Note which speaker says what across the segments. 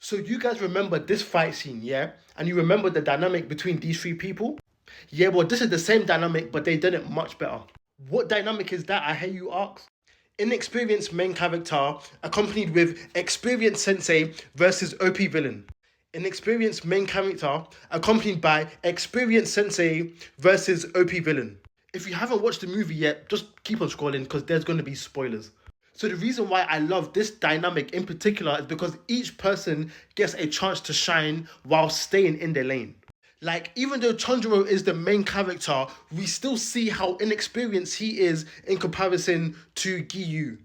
Speaker 1: So you guys remember this fight scene, yeah? And you remember the dynamic between these three people? Yeah, well, this is the same dynamic, but they did it much better. What dynamic is that, I hear you ask? Inexperienced main character accompanied with experienced sensei versus OP villain. Inexperienced main character accompanied by experienced sensei versus OP villain. If you haven't watched the movie yet, just keep on scrolling because there's going to be spoilers. So the reason why I love this dynamic in particular is because each person gets a chance to shine while staying in their lane. Like, even though Chandro is the main character, we still see how inexperienced he is in comparison to Giyu.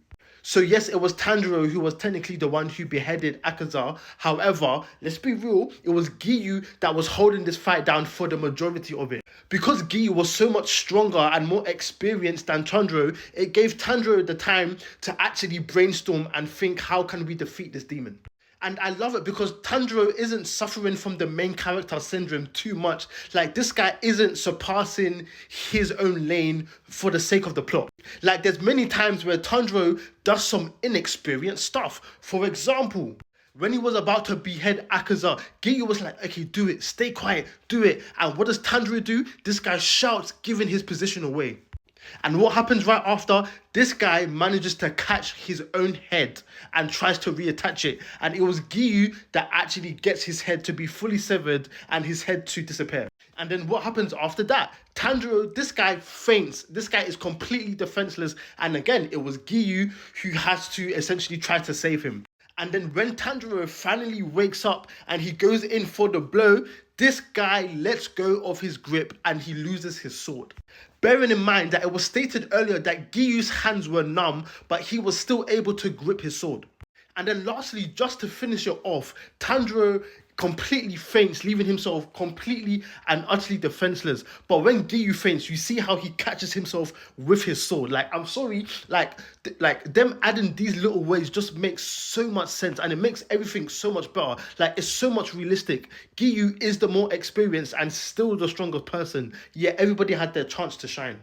Speaker 1: So yes, it was Tanjiro who was technically the one who beheaded Akaza. However, let's be real, it was Giyu that was holding this fight down for the majority of it. Because Giyu was so much stronger and more experienced than Tanjiro, it gave Tanjiro the time to actually brainstorm and think, how can we defeat this demon? And I love it because Tanjiro isn't suffering from the main character syndrome too much. Like, this guy isn't surpassing his own lane for the sake of the plot. Like, there's many times where Tanjiro does some inexperienced stuff. For example, when he was about to behead Akaza, Giyu was like, okay, do it, stay quiet, do it. And what does Tanjiro do? This guy shouts, giving his position away. And what happens right after? This guy manages to catch his own head and tries to reattach it. And it was Giyu that actually gets his head to be fully severed and his head to disappear. And then what happens after that? Tanjiro, this guy faints. This guy is completely defenseless. And again, it was Giyu who has to essentially try to save him. And then when Tanjiro finally wakes up and he goes in for the blow, this guy lets go of his grip and he loses his sword. Bearing in mind that it was stated earlier that Giyu's hands were numb, but he was still able to grip his sword. And then lastly, just to finish it off, Tanjiro completely faints, leaving himself completely and utterly defenseless. But when Giyu faints, you see how he catches himself with his sword. Like, I'm sorry, like them adding these little ways just makes so much sense and it makes everything so much better. Like, it's so much realistic. Giyu is the more experienced and still the stronger person, yet everybody had their chance to shine.